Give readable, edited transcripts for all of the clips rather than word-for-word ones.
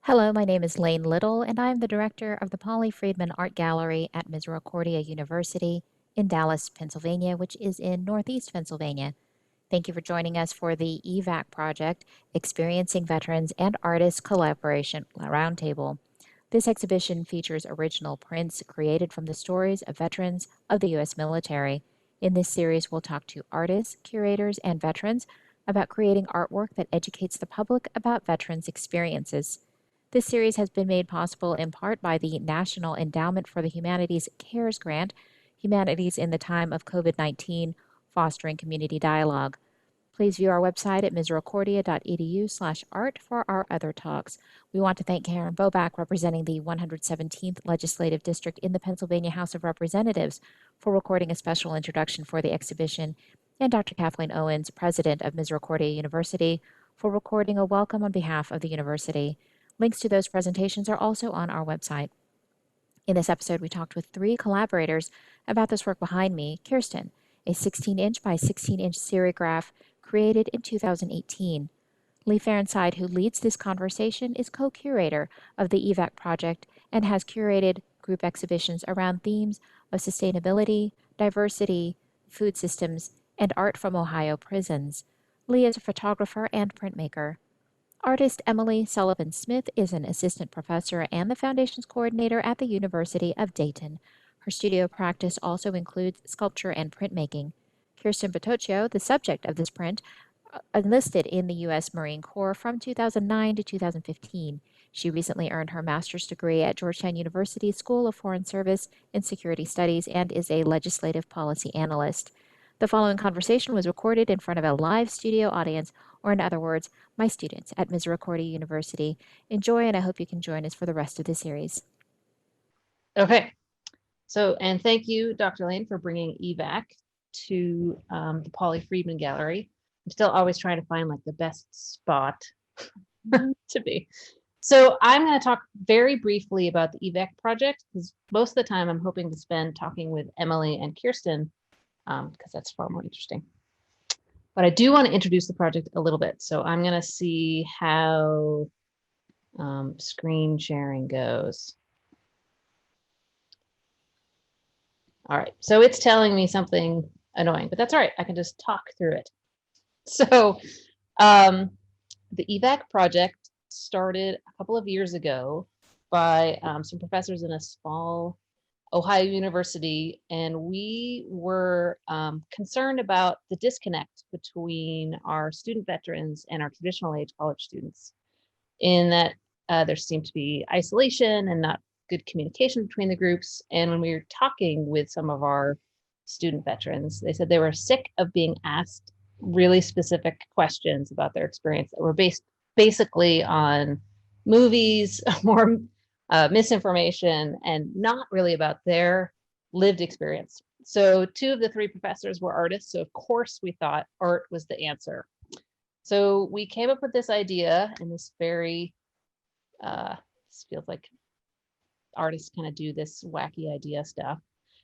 Hello, my name is Lane Little, and I'm the director of the Polly Friedman Art Gallery at Misericordia University in Dallas, Pennsylvania, which is in Northeast Pennsylvania. Thank you for joining us for the EVAC project, Experiencing Veterans and Artists Collaboration Roundtable. This exhibition features original prints created from the stories of veterans of the U.S. military. In this series, we'll talk to artists, curators, and veterans about creating artwork that educates the public about veterans' experiences. This series has been made possible in part by the National Endowment for the Humanities CARES Grant, Humanities in the Time of COVID-19, Fostering Community Dialogue. Please view our website at misericordia.edu/art for our other talks. We want to thank Karen Boback, representing the 117th Legislative District in the Pennsylvania House of Representatives, for recording a special introduction for the exhibition, and Dr. Kathleen Owens, president of Misericordia University, for recording a welcome on behalf of the university. Links to those presentations are also on our website. In this episode, we talked with three collaborators about this work behind me, Kirsten, a 16-inch by 16-inch serigraph created in 2018. Lee Ferenside, who leads this conversation, is co-curator of the EVAC project and has curated group exhibitions around themes of sustainability, diversity, food systems, and art from Ohio prisons. Lee is a photographer and printmaker. Artist Emily Sullivan Smith is an assistant professor and the foundation's coordinator at the University of Dayton. Her studio practice also includes sculpture and printmaking. Kirsten Botocchio, the subject of this print, enlisted in the U.S. Marine Corps from 2009 to 2015. She recently earned her master's degree at Georgetown University School of Foreign Service in Security Studies and is a legislative policy analyst. The following conversation was recorded in front of a live studio audience, or in other words, my students at Misericordia University. Enjoy, and I hope you can join us for the rest of the series. Okay, so, and thank you, Dr. Lane, for bringing EVAC to the Polly Friedman Gallery. I'm still always trying to find like the best spot to be. So I'm going to talk very briefly about the EVAC project, because most of the time I'm hoping to spend talking with Emily and Kirsten, because that's far more interesting. But I do want to introduce the project a little bit. So I'm going to see how screen sharing goes. All right, so it's telling me something annoying, but that's all right. I can just talk through it. So the EVAC project started a couple of years ago by some professors in a small Ohio university, and we were concerned about the disconnect between our student veterans and our traditional age college students, in that there seemed to be isolation and not good communication between the groups. And when we were talking with some of our student veterans, they said they were sick of being asked really specific questions about their experience that were based basically on movies, more misinformation, and not really about their lived experience. So two of the three professors were artists, so of course we thought art was the answer. So we came up with this idea, and this very this feels like artists kind of do this wacky idea stuff,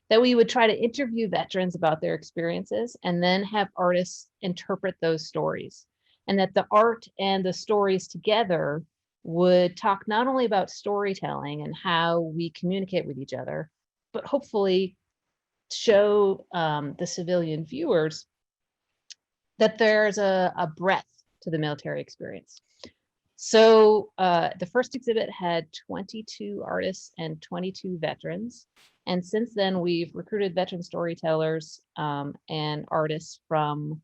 that we would try to interview veterans about their experiences and then have artists interpret those stories, and that the art and the stories together would talk not only about storytelling and how we communicate with each other, but hopefully show the civilian viewers that there's a breadth to the military experience. So the first exhibit had 22 artists and 22 veterans. And since then, we've recruited veteran storytellers and artists from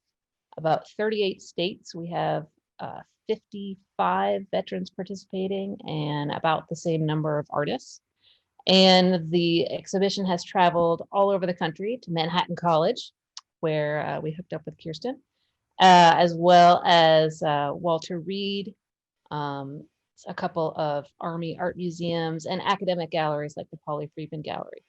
about 38 states. We have 55 veterans participating and about the same number of artists. And the exhibition has traveled all over the country to Manhattan College, where we hooked up with Kirsten, as well as Walter Reed, a couple of Army art museums, and academic galleries like the Polly Friedman Gallery.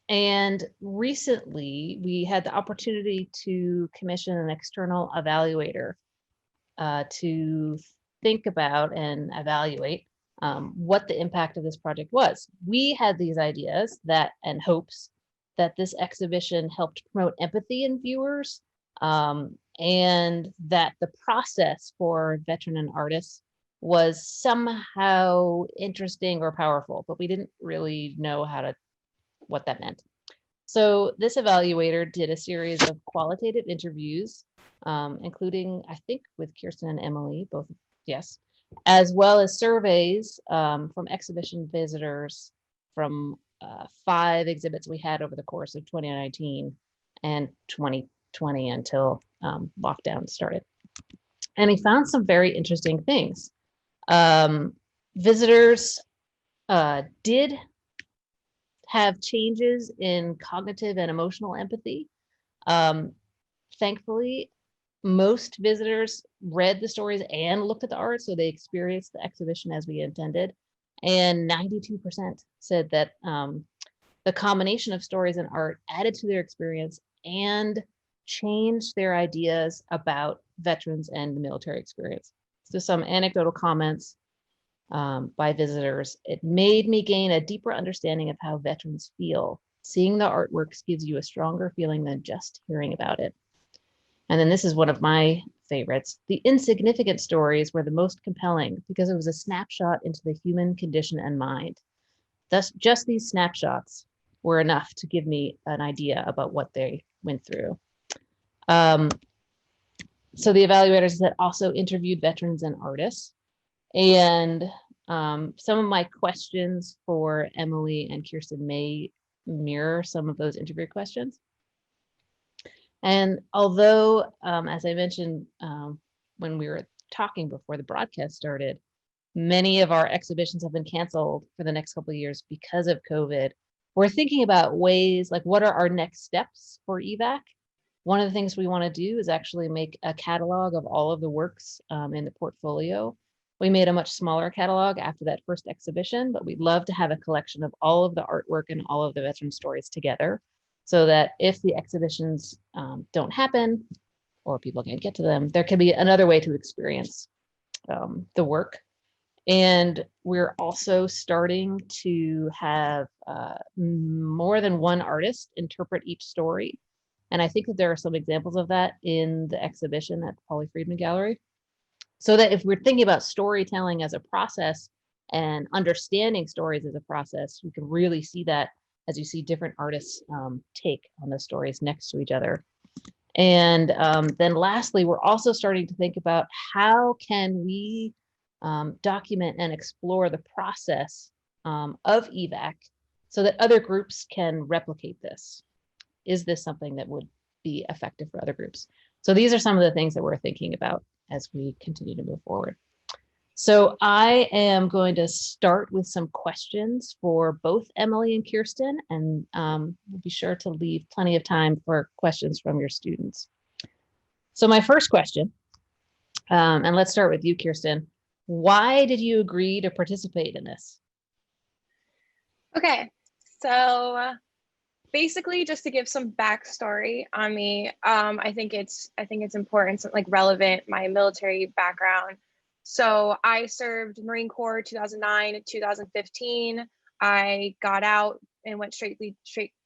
And recently we had the opportunity to commission an external evaluator to think about and evaluate what the impact of this project was. We had these ideas that and hopes that this exhibition helped promote empathy in viewers, and that the process for veteran and artists was somehow interesting or powerful, but we didn't really know what that meant. So this evaluator did a series of qualitative interviews, including, I think, with Kirsten and Emily, both, yes, as well as surveys from exhibition visitors from 5 exhibits we had over the course of 2019 and 2020 until lockdown started. And he found some very interesting things. Visitors did have changes in cognitive and emotional empathy. Thankfully, most visitors read the stories and looked at the art, so they experienced the exhibition as we intended. And 92% said that the combination of stories and art added to their experience and changed their ideas about veterans and the military experience. So some anecdotal comments by visitors. It made me gain a deeper understanding of how veterans feel. Seeing the artworks gives you a stronger feeling than just hearing about it. And then this is one of my favorites. The insignificant stories were the most compelling because it was a snapshot into the human condition and mind. Thus, just these snapshots were enough to give me an idea about what they went through. So the evaluators that also interviewed veterans and artists. And some of my questions for Emily and Kirsten may mirror some of those interview questions. And although, as I mentioned when we were talking before the broadcast started, many of our exhibitions have been canceled for the next couple of years because of COVID. We're thinking about ways like what are our next steps for EVAC? One of the things we want to do is actually make a catalog of all of the works in the portfolio. We made a much smaller catalog after that first exhibition, but we'd love to have a collection of all of the artwork and all of the veteran stories together so that if the exhibitions don't happen or people can't get to them, there can be another way to experience the work. And we're also starting to have more than one artist interpret each story. And I think that there are some examples of that in the exhibition at the Polly Friedman Gallery. So that if we're thinking about storytelling as a process and understanding stories as a process, we can really see that as you see different artists take on the stories next to each other. And then lastly, we're also starting to think about how can we document and explore the process of EVAC so that other groups can replicate this. Is this something that would be effective for other groups? So these are some of the things that we're thinking about as we continue to move forward. So I am going to start with some questions for both Emily and Kirsten, and we'll be sure to leave plenty of time for questions from your students. So my first question, and let's start with you, Kirsten. Why did you agree to participate in this? Okay, so basically just to give some backstory on me, I think it's important, like relevant, my military background. So I served Marine Corps 2009 2015. I got out and went straight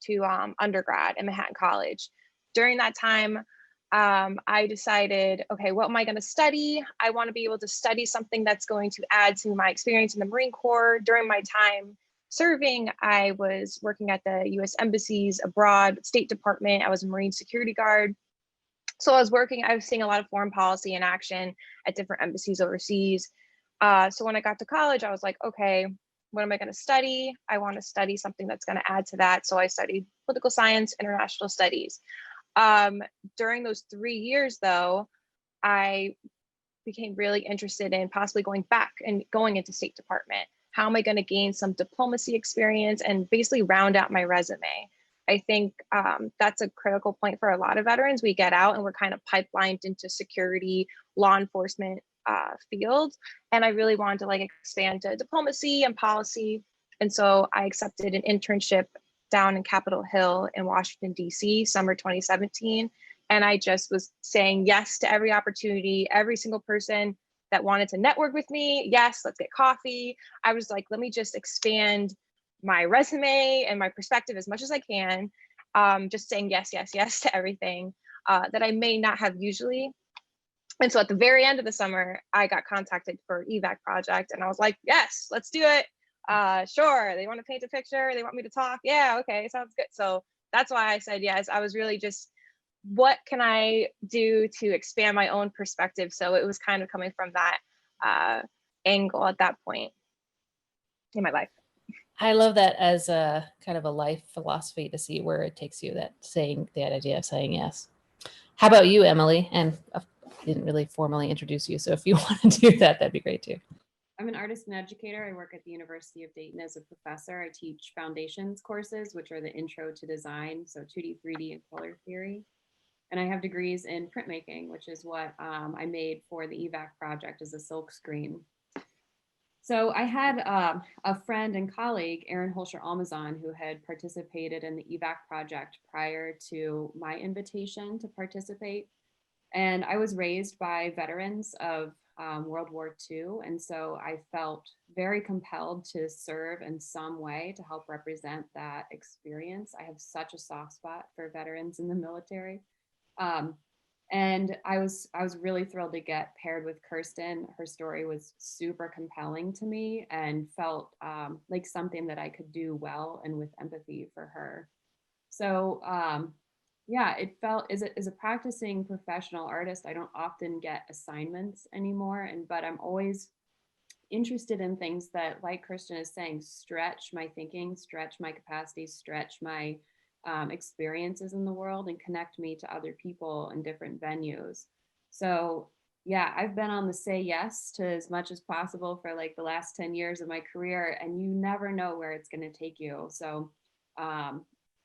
to undergrad at Manhattan College. During that time, I decided, okay, what am I going to study? I want to be able to study something that's going to add to my experience in the Marine Corps. During my time serving, I was working at the US embassies abroad, State Department. I was a Marine security guard. So I was seeing a lot of foreign policy in action at different embassies overseas. So when I got to college, I was like, okay, what am I going to study? I want to study something that's going to add to that. So I studied political science, international studies. During those 3 years, though, I became really interested in possibly going back and going into State Department. How am I going to gain some diplomacy experience and basically round out my resume? I think that's a critical point for a lot of veterans. We get out and we're kind of pipelined into security, law enforcement fields. And I really wanted to expand to diplomacy and policy. And so I accepted an internship down in Capitol Hill in Washington, D.C., summer 2017. And I just was saying yes to every opportunity, every single person that wanted to network with me. Yes, let's get coffee. I was like, let me just expand my resume and my perspective as much as I can. Just saying yes, yes, yes to everything. that I may not have usually. And so at the very end of the summer, I got contacted for EVAC project, and I was like, yes, let's do it. Sure, they want to paint a picture, they want me to talk. Yeah, okay, sounds good. So that's why I said yes. I was really just, what can I do to expand my own perspective? So it was kind of coming from that angle at that point in my life. I love that as a kind of a life philosophy to see where it takes you, that idea of saying yes. How about you, Emily? And I didn't really formally introduce you, so if you want to do that, that'd be great too. I'm an artist and educator. I work at the University of Dayton as a professor. I teach foundations courses, which are the intro to design, so 2D, 3D, and color theory. And I have degrees in printmaking, which is what I made for the EVAC project as a silk screen. So I had a friend and colleague, Erin Holscher Almazan, who had participated in the EVAC project prior to my invitation to participate. And I was raised by veterans of World War II. And so I felt very compelled to serve in some way to help represent that experience. I have such a soft spot for veterans in the military. And I was really thrilled to get paired with Kirsten. Her story was super compelling to me and felt like something that I could do well and with empathy for her. So yeah, it felt, as a practicing professional artist, I don't often get assignments anymore, but I'm always interested in things that, like Kirsten is saying, stretch my thinking, stretch my capacity, stretch my experiences in the world, and connect me to other people in different venues. So yeah, I've been on the say yes to as much as possible for like the last 10 years of my career, and you never know where it's going to take you. So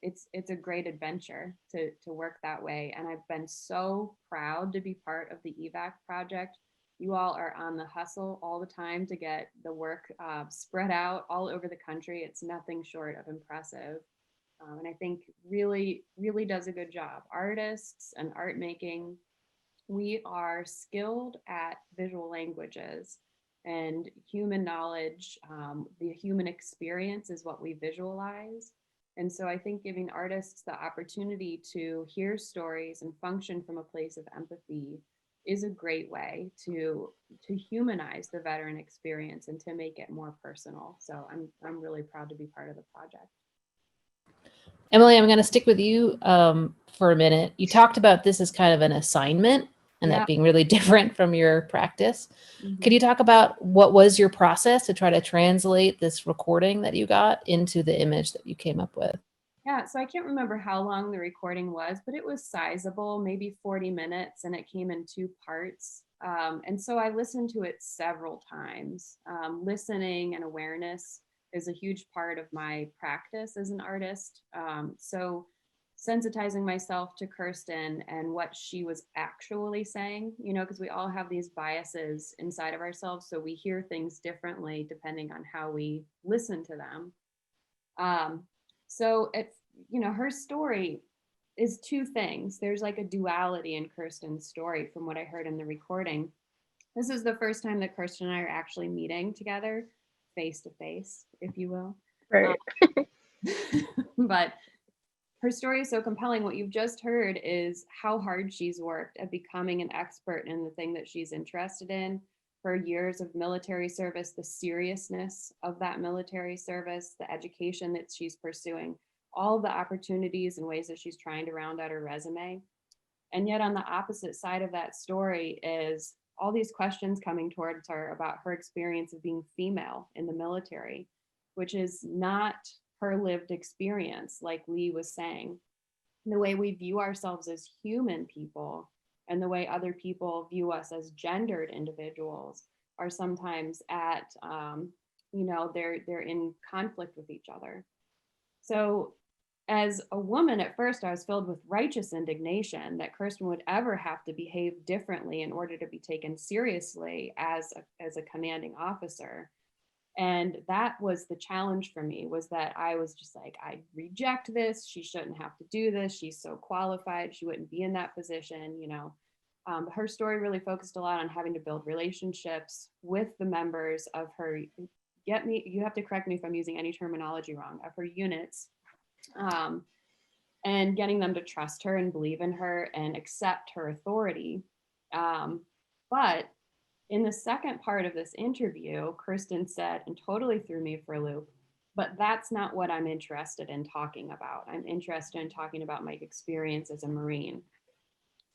it's a great adventure to work that way. And I've been so proud to be part of the EVAC project. You all are on the hustle all the time to get the work spread out all over the country. It's nothing short of impressive. And I think really, really does a good job. Artists and art making, we are skilled at visual languages and human knowledge. The human experience is what we visualize. And so I think giving artists the opportunity to hear stories and function from a place of empathy is a great way to humanize the veteran experience and to make it more personal. So I'm really proud to be part of the project. Emily, I'm going to stick with you for a minute. You talked about this as kind of an assignment and that being really different from your practice. Mm-hmm. Could you talk about what was your process to try to translate this recording that you got into the image that you came up with? Yeah, so I can't remember how long the recording was, but it was sizable, maybe 40 minutes, and it came in 2 parts. And so I listened to it several times. Listening and awareness is a huge part of my practice as an artist. So sensitizing myself to Kirsten and what she was actually saying, because we all have these biases inside of ourselves. So we hear things differently depending on how we listen to them. So it's, her story is 2 things. There's like a duality in Kirsten's story from what I heard in the recording. This is the first time that Kirsten and I are actually meeting together face to face, if you will. Right. But her story is so compelling. What you've just heard is how hard she's worked at becoming an expert in the thing that she's interested in. Her years of military service, the seriousness of that military service, the education that she's pursuing, all the opportunities and ways that she's trying to round out her resume. And yet on the opposite side of that story is all these questions coming towards her about her experience of being female in the military, which is not her lived experience, like Lee was saying. The way we view ourselves as human people and the way other people view us as gendered individuals are sometimes at, they're in conflict with each other. So as a woman, at first, I was filled with righteous indignation that Kirsten would ever have to behave differently in order to be taken seriously as a commanding officer. And that was the challenge for me, was that I was just like, I reject this. She shouldn't have to do this. She's so qualified. She wouldn't be in that position, her story really focused a lot on having to build relationships with the members of her, you have to correct me if I'm using any terminology wrong, of her units. and getting them to trust her and believe in her and accept her authority. But in the second part of this interview, Kirsten said, and totally threw me for a loop, but that's not what I'm interested in talking about. I'm interested in talking about my experience as a Marine.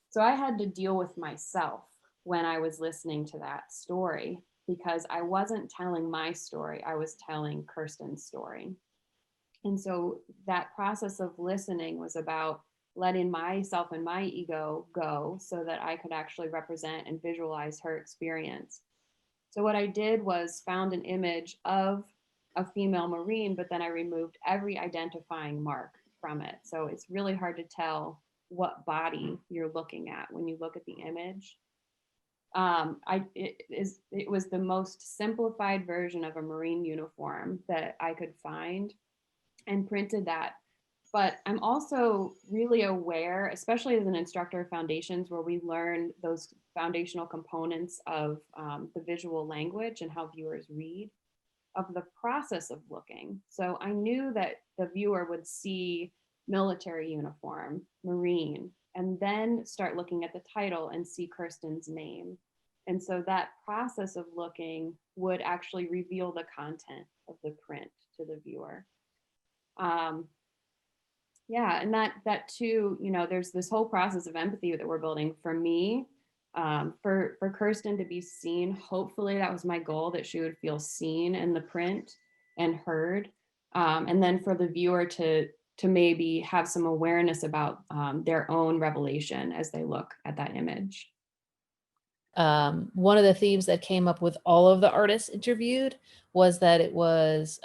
So I had to deal with myself when I was listening to that story, because I wasn't telling my story, I was telling Kirsten's story. And so that process of listening was about letting myself and my ego go so that I could actually represent and visualize her experience. So what I did was found an image of a female Marine, but then I removed every identifying mark from it. So it's really hard to tell what body you're looking at when you look at the image. It was the most simplified version of a Marine uniform that I could find, and printed that. But I'm also really aware, especially as an instructor of foundations, where we learn those foundational components of the visual language and how viewers read, of the process of looking. So I knew that the viewer would see military uniform, Marine, and then start looking at the title and see Kirsten's name. And so that process of looking would actually reveal the content of the print to the viewer. Yeah, and that too, you know, there's this whole process of empathy that we're building for me, for Kirsten to be seen. Hopefully that was my goal, that she would feel seen in the print and heard, and then for the viewer to maybe have some awareness about their own revelation as they look at that image. One of the themes that came up with all of the artists interviewed was that it was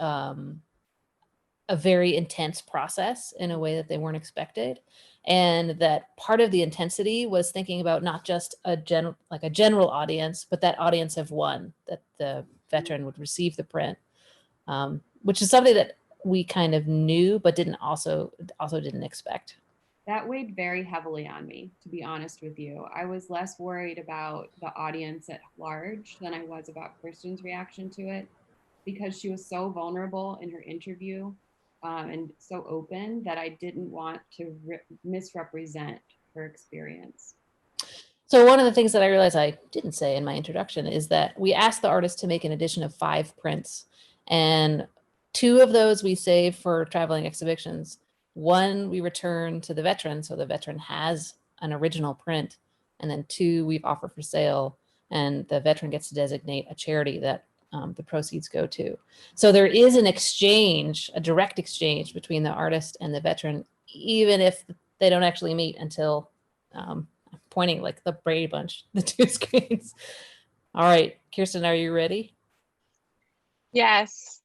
a very intense process in a way that they weren't expected, and that part of the intensity was thinking about not just a general audience, but that audience of one, that the veteran would receive the print, which is something that we kind of knew but didn't expect. That weighed very heavily on me, to be honest with you. I was less worried about the audience at large than I was about Kirsten's reaction to it, because she was so vulnerable in her interview, and so open, that I didn't want to misrepresent her experience. So one of the things that I realized I didn't say in my introduction is that we asked the artist to make an edition of 5 prints, and 2 of those we saved for traveling exhibitions. 1 we returned to the veteran, so the veteran has an original print, and then 2 we've offered for sale, and the veteran gets to designate a charity that the proceeds go to. So there is an exchange, a direct exchange between the artist and the veteran, even if they don't actually meet until pointing like the Brady Bunch, the 2 screens. All right, Kirsten, are you ready? Yes.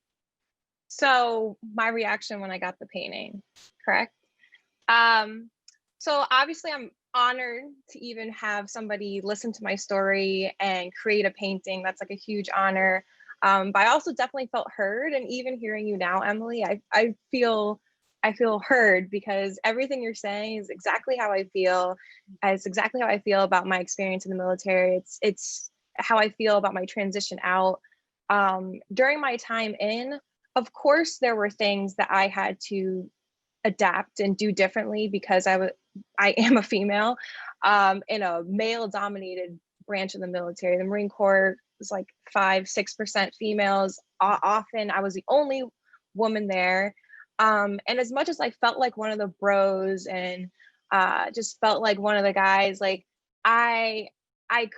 So my reaction when I got the painting, correct? So obviously I'm honored to even have somebody listen to my story and create a painting. That's like a huge honor. But I also definitely felt heard, and even hearing you now, Emily, I feel heard, because everything you're saying is exactly how I feel. It's exactly how I feel about my experience in the military. It's how I feel about my transition out. During my time in, of course, there were things that I had to adapt and do differently, because I am a female in a male-dominated branch of the military. The Marine Corps is like 5-6% females. Often I was the only woman there. And as much as I felt like one of the bros and just felt like one of the guys, like I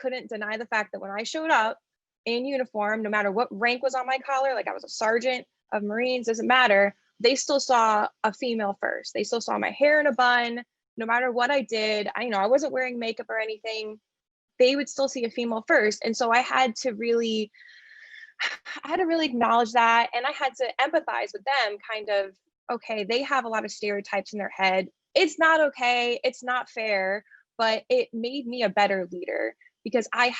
couldn't deny the fact that when I showed up in uniform, no matter what rank was on my collar, like I was a sergeant of Marines, doesn't matter, they still saw a female first. They still saw my hair in a bun. No matter what I did, I wasn't wearing makeup or anything, they would still see a female first. And so I had to really acknowledge that, and I had to empathize with them, kind of, okay, they have a lot of stereotypes in their head. It's not okay, it's not fair, but it made me a better leader, because I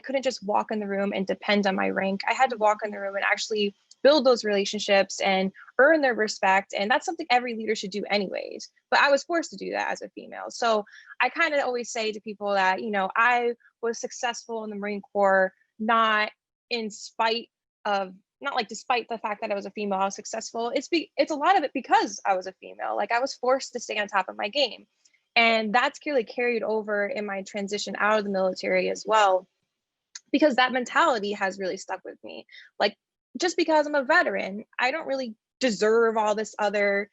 couldn't just walk in the room and depend on my rank. I had to walk in the room and actually build those relationships and earn their respect. And that's something every leader should do anyways. But I was forced to do that as a female. So I kind of always say to people that, I was successful in the Marine Corps, not in spite of not like despite the fact that I was a female, I was successful. It's a lot of it because I was a female. Like I was forced to stay on top of my game. And that's clearly carried over in my transition out of the military as well, because that mentality has really stuck with me. Like just because I'm a veteran, I don't really deserve all this other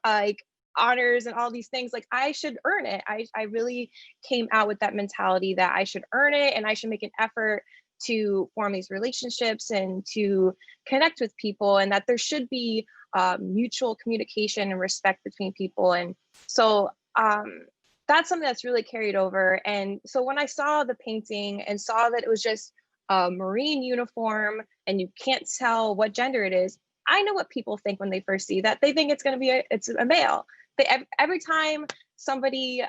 like honors and all these things. Like I should earn it. I really came out with that mentality that I should earn it and I should make an effort to form these relationships and to connect with people, and that there should be mutual communication and respect between people. And so that's something that's really carried over. And so when I saw the painting and saw that it was just a Marine uniform and you can't tell what gender it is, I know what people think when they first see that. They think it's going to be it's a male. Every time somebody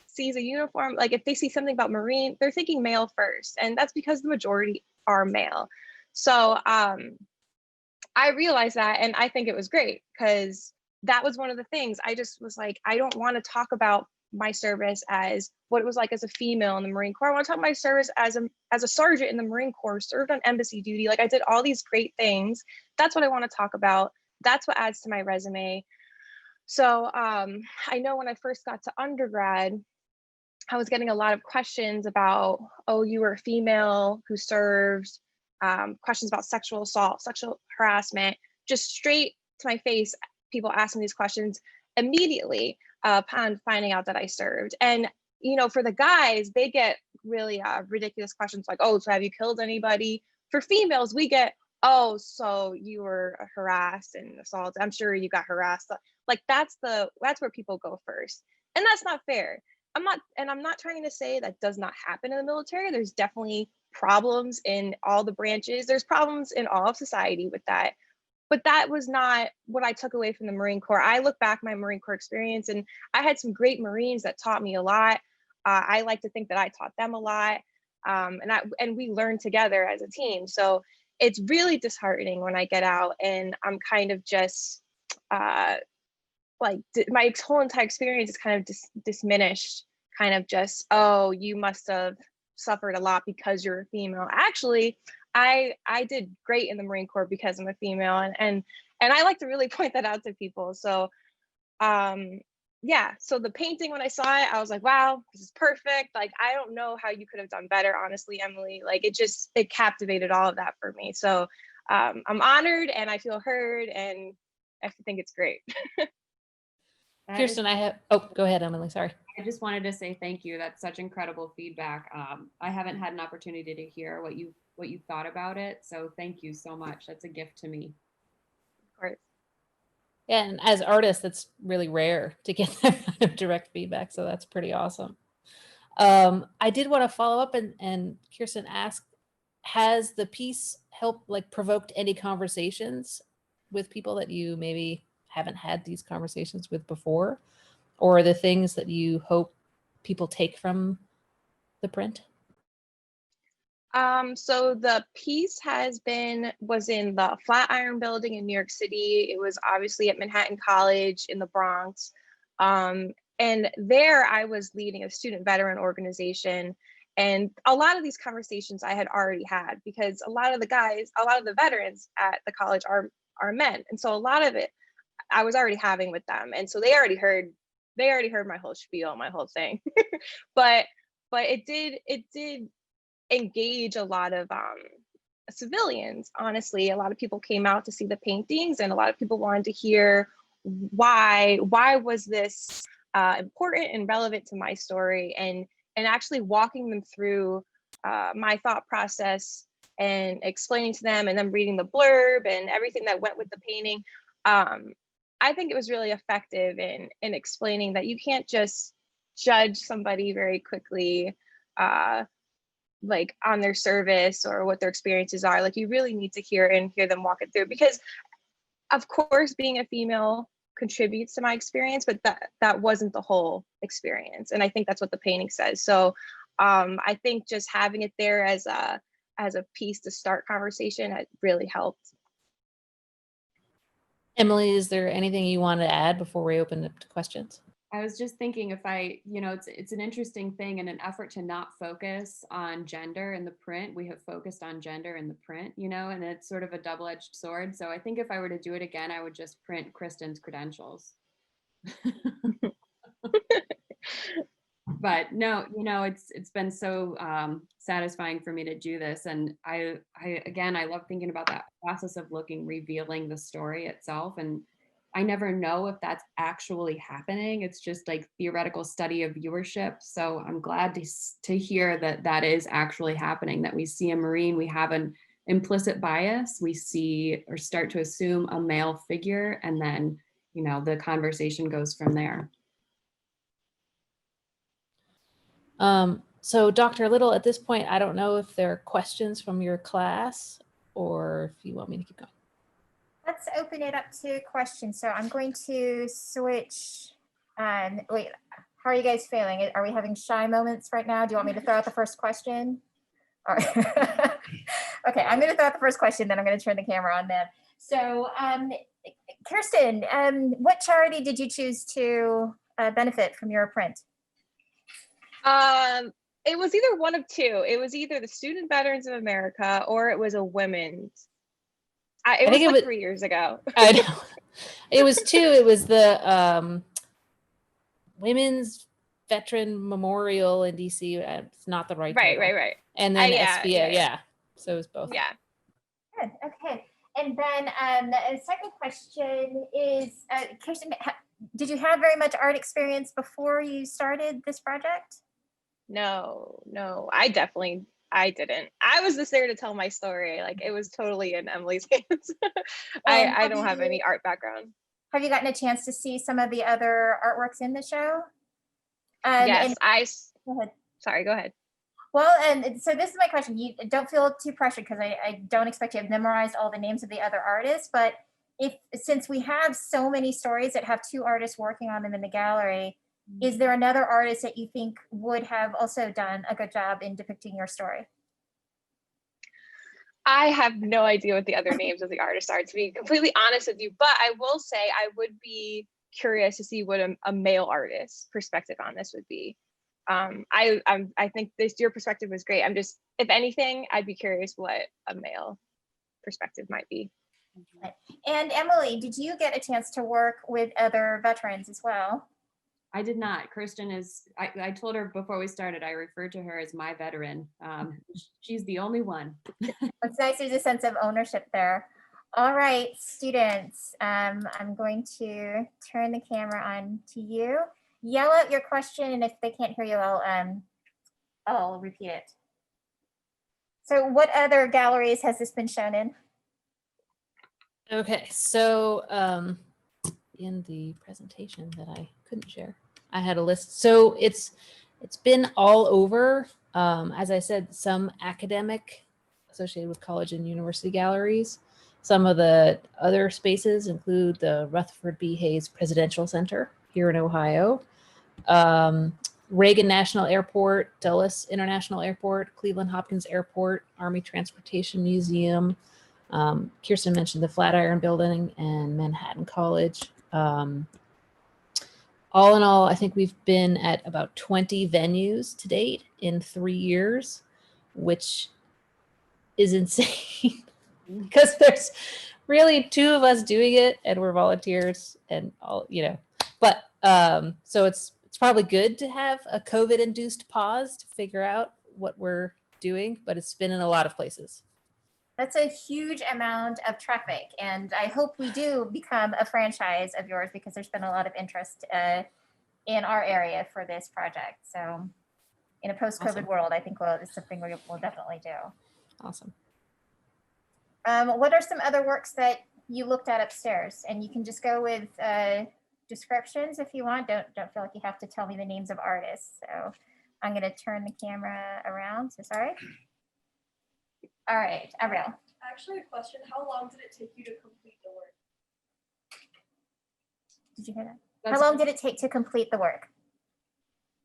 sees a uniform, like if they see something about Marine, they're thinking male first, and that's because the majority are male. So I realized that, and I think it was great because that was one of the things. I just was like, I don't want to talk about my service as what it was like as a female in the Marine Corps. I want to talk about my service as a sergeant in the Marine Corps, served on embassy duty. Like I did all these great things. That's what I want to talk about. That's what adds to my resume. So I know when I first got to undergrad, I was getting a lot of questions about, oh, you were a female who served, questions about sexual assault, sexual harassment, just straight to my face, people asking these questions immediately upon finding out that I served. And, you know, for the guys, they get really ridiculous questions like, oh, so have you killed anybody? For females, we get, oh, so you were harassed and assaulted. I'm sure you got harassed. Like that's where people go first. And that's not fair. I'm not trying to say that does not happen in the military. There's definitely problems in all the branches. There's problems in all of society with that. But that was not what I took away from the Marine Corps. I look back my Marine Corps experience and I had some great Marines that taught me a lot. I like to think that I taught them a lot. And we learned together as a team. So it's really disheartening when I get out and I'm kind of just my whole entire experience is kind of diminished, kind of just, oh, you must have suffered a lot because you're a female. Actually, I did great in the Marine Corps because I'm a female, and I like to really point that out to people. So yeah, so the painting, when I saw it, I was like, wow, this is perfect. Like I don't know how you could have done better, honestly, Emily. Like it captivated all of that for me. So I'm honored and I feel heard, and I think it's great. That is- Kirsten, go ahead, Emily, sorry. I just wanted to say thank you. That's such incredible feedback. I haven't had an opportunity to hear what you thought about it. So thank you so much. That's a gift to me. Of course. Yeah, and as artists, it's really rare to get that kind of direct feedback. So that's pretty awesome. I did want to follow up and Kirsten asked, has the piece helped provoked any conversations with people that you maybe haven't had these conversations with before? Or the things that you hope people take from the print? So the piece was in the Flatiron Building in New York City. It was obviously at Manhattan College in the Bronx. And there I was leading a student veteran organization. And a lot of these conversations I had already had because a lot of the veterans at the college are men. And so a lot of it I was already having with them. And so they already heard my whole spiel, my whole thing. but it did engage a lot of civilians. Honestly, a lot of people came out to see the paintings, and a lot of people wanted to hear why was this important and relevant to my story, and actually walking them through my thought process and explaining to them, and then reading the blurb and everything that went with the painting. I think it was really effective in explaining that you can't just judge somebody very quickly like on their service or what their experiences are. Like you really need to hear them walk it through, because of course being a female contributes to my experience, but that wasn't the whole experience. And I think that's what the painting says. So I think just having it there as a piece to start conversation, it really helped. Emily, is there anything you want to add before we open up to questions? I was just thinking if I, it's an interesting thing in an effort to not focus on gender in the print. We have focused on gender in the print, and it's sort of a double-edged sword. So I think if I were to do it again, I would just print Kristen's credentials. But no, it's been so satisfying for me to do this, and I again, I love thinking about that process of revealing the story itself, and I never know if that's actually happening. It's just like theoretical study of viewership. So I'm glad to hear that that is actually happening, that we see a Marine, we have an implicit bias, we see or start to assume a male figure, and then, the conversation goes from there. So Dr. Little, at this point, I don't know if there are questions from your class or if you want me to keep going. Let's open it up to questions. So I'm going to switch. Wait, how are you guys feeling? Are we having shy moments right now? Do you want me to throw out the first question? All right. Okay, I'm going to throw out the first question, then I'm going to turn the camera on then. So Kirsten, what charity did you choose to benefit from your print? It was either one of two. It was either the Student Veterans of America or it was a women's. It was like 3 years ago. I know. It was two. It was the Women's Veteran Memorial in DC. It's not the right title. Right. And then Yeah, SVA, yeah. So it was both. Yeah. Good. Okay. And then the second question is, Kirsten, did you have very much art experience before you started this project? No, I didn't. I was just there to tell my story. Like, it was totally in Emily's hands. I don't have any art background. Have you gotten a chance to see some of the other artworks in the show? Yes, Go ahead. Sorry, go ahead. Well, and so this is my question. You don't feel too pressured because I don't expect you to have memorized all the names of the other artists, but since we have so many stories that have two artists working on them in the gallery, is there another artist that you think would have also done a good job in depicting your story? I have no idea what the other names of the artists are, to be completely honest with you, but I will say I would be curious to see what a male artist's perspective on this would be. I think your perspective was great. If anything, I'd be curious what a male perspective might be. And Emily, did you get a chance to work with other veterans as well? I did not. Kirsten I told her before we started, I referred to her as my veteran. She's the only one. It's nice, there's a sense of ownership there. All right, students, I'm going to turn the camera on to you. Yell out your question, and if they can't hear you, I'll repeat it. So what other galleries has this been shown in? Okay, so in the presentation that I couldn't share, I had a list. So it's been all over. As I said, some academic associated with college and university galleries. Some of the other spaces include the Rutherford B. Hayes Presidential Center here in Ohio, Reagan National Airport, Dulles International Airport, Cleveland Hopkins Airport, Army Transportation Museum. Kirsten mentioned the Flatiron Building and Manhattan College. All in all, I think we've been at about 20 venues to date in 3 years, which is insane because there's really two of us doing it and we're volunteers and all, but so it's probably good to have a COVID-induced pause to figure out what we're doing, but it's been in a lot of places. That's a huge amount of traffic, and I hope we do become a franchise of yours because there's been a lot of interest in our area for this project. So in a post-COVID Awesome. world, I think it's something we'll definitely do. Awesome. What are some other works that you looked at upstairs? And you can just go with descriptions if you want. Don't feel like you have to tell me the names of artists. So I'm going to turn the camera around. So sorry. All right, Avril. Actually, a question. How long did it take you to complete the work? Did you hear that? How long did it take to complete the work?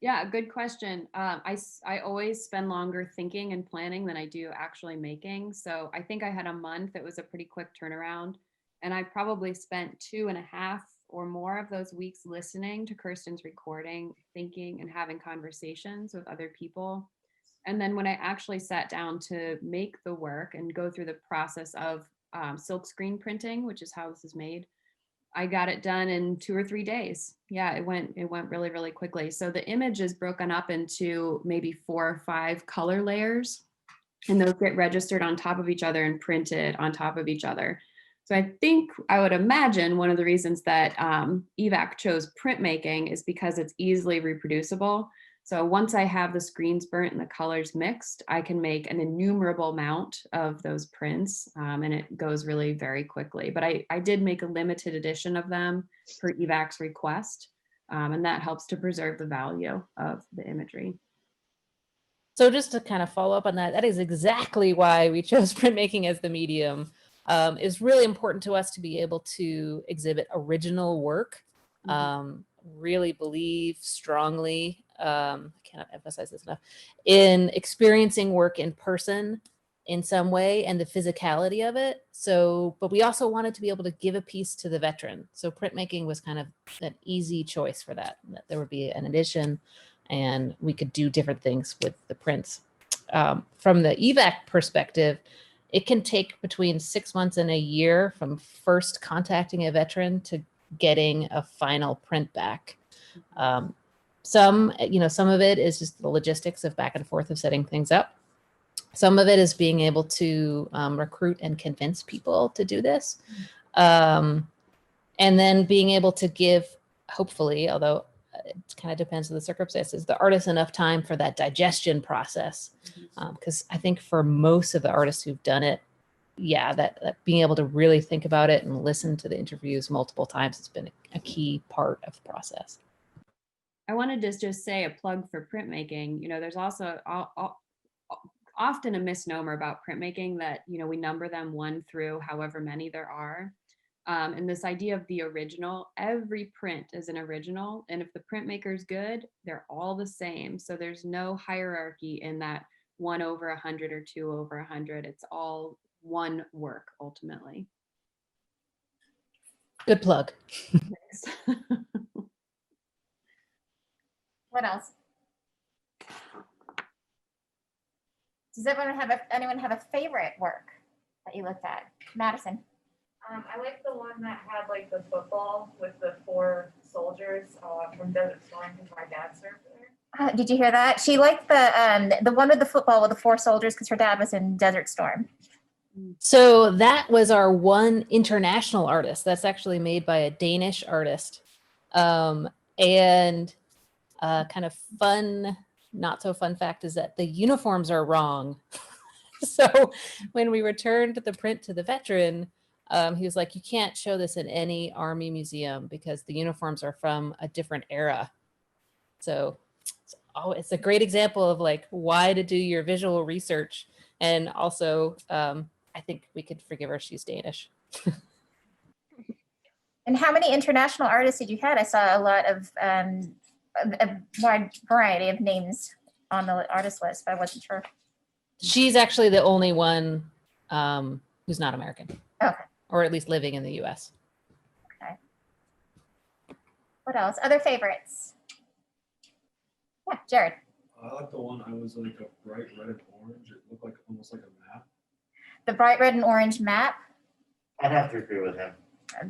Yeah, good question. I always spend longer thinking and planning than I do actually making. So I think I had a month. It was a pretty quick turnaround. And I probably spent 2.5 or more of those weeks listening to Kirsten's recording, thinking and having conversations with other people. And then when I actually sat down to make the work and go through the process of silk screen printing, which is how this is made, I got it done in 2 or 3 days. Yeah, it went really, really quickly. So the image is broken up into maybe 4 or 5 color layers, and those get registered on top of each other and printed on top of each other. So I would imagine one of the reasons that EVAC chose printmaking is because it's easily reproducible. So once I have the screens burnt and the colors mixed, I can make an innumerable amount of those prints, and it goes really very quickly. But I did make a limited edition of them per EVAC's request, and that helps to preserve the value of the imagery. So just to kind of follow up on that, that is exactly why we chose printmaking as the medium. It's really important to us to be able to exhibit original work, really believe strongly, I cannot emphasize this enough, in experiencing work in person in some way and the physicality of it. So, but we also wanted to be able to give a piece to the veteran. So printmaking was kind of an easy choice for that there would be an edition and we could do different things with the prints. From the EVAC perspective, it can take between 6 months and a year from first contacting a veteran to getting a final print back. Some of it is just the logistics of back and forth of setting things up. Some of it is being able to recruit and convince people to do this. And then being able to give, hopefully, although it kind of depends on the circumstances, the artist enough time for that digestion process. Because I think for most of the artists who've done it, yeah, that being able to really think about it and listen to the interviews multiple times has been a key part of the process. I wanted to just say a plug for printmaking. There's also often a misnomer about printmaking that, we number them 1 through however many there are. And this idea of the original, every print is an original. And if the printmaker's good, they're all the same. So there's no hierarchy in that 1 over 100 or 2 over 100. It's all one work ultimately. Good plug. Thanks. What else? Does anyone have a favorite work that you looked at? Madison. I like the one that had like the football with the 4 soldiers from Desert Storm because my dad served there. Did you hear that? She liked the one with the football with the 4 soldiers because her dad was in Desert Storm. So that was our one international artist. That's actually made by a Danish artist. And kind of fun, not so fun fact is that the uniforms are wrong. So when we returned the print to the veteran, he was like, you can't show this in any Army museum because the uniforms are from a different era. So it's a great example of like why to do your visual research. And also, I think we could forgive her. She's Danish. And how many international artists did you have? I saw a lot of a wide variety of names on the artist list, but I wasn't sure. She's actually the only one who's not American. Okay. Or at least living in the US. Okay. What else? Other favorites? Yeah, Jared. I like the one I was like a bright red and orange. It looked like almost like a map. The bright red and orange map. I'd have to agree with him.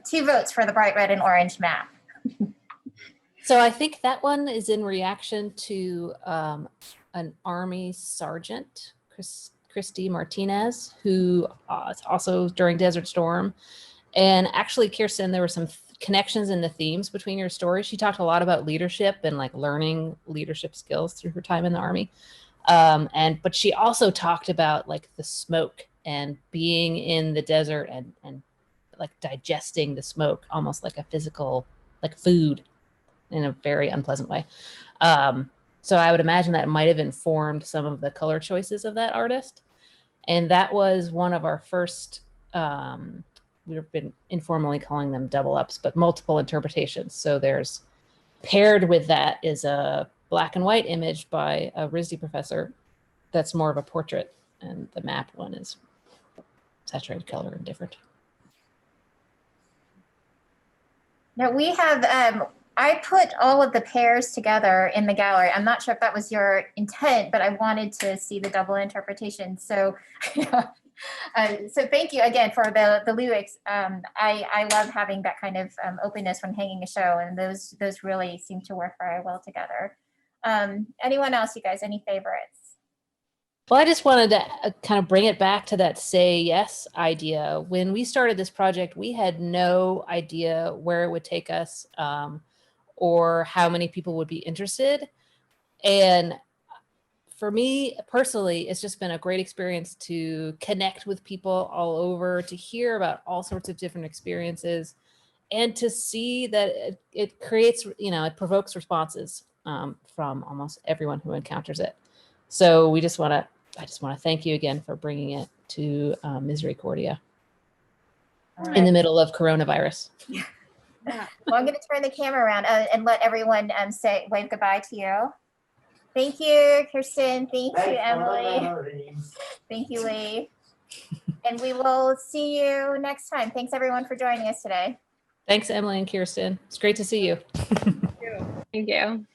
2 votes for the bright red and orange map. So I think that one is in reaction to an Army sergeant, Christy Martinez, who also during Desert Storm. And actually, Kirsten, there were some connections in the themes between your stories. She talked a lot about leadership and like learning leadership skills through her time in the Army. But she also talked about like the smoke and being in the desert and like digesting the smoke, almost like a physical, like food in a very unpleasant way. So I would imagine that might have informed some of the color choices of that artist. And that was one of our first, we've been informally calling them double ups, but multiple interpretations. So there's paired with that is a black and white image by a RISD professor that's more of a portrait. And the map one is saturated color and different. Now we have, I put all of the pairs together in the gallery. I'm not sure if that was your intent, but I wanted to see the double interpretation. So, so thank you again for the lyrics. I love having that kind of openness when hanging a show, and those really seem to work very well together. Anyone else, you guys, any favorites? Well, I just wanted to kind of bring it back to that say yes idea. When we started this project, we had no idea where it would take us or how many people would be interested. And for me personally, it's just been a great experience to connect with people all over, to hear about all sorts of different experiences, and to see that it creates, it provokes responses from almost everyone who encounters it. So I just want to thank you again for bringing it to Misericordia in the middle of coronavirus. Yeah. Well, I'm going to turn the camera around and let everyone wave goodbye to you. Thank you, Kirsten. Thank you, Emily. Thank you, Lee. And we will see you next time. Thanks, everyone, for joining us today. Thanks, Emily and Kirsten. It's great to see you. Thank you.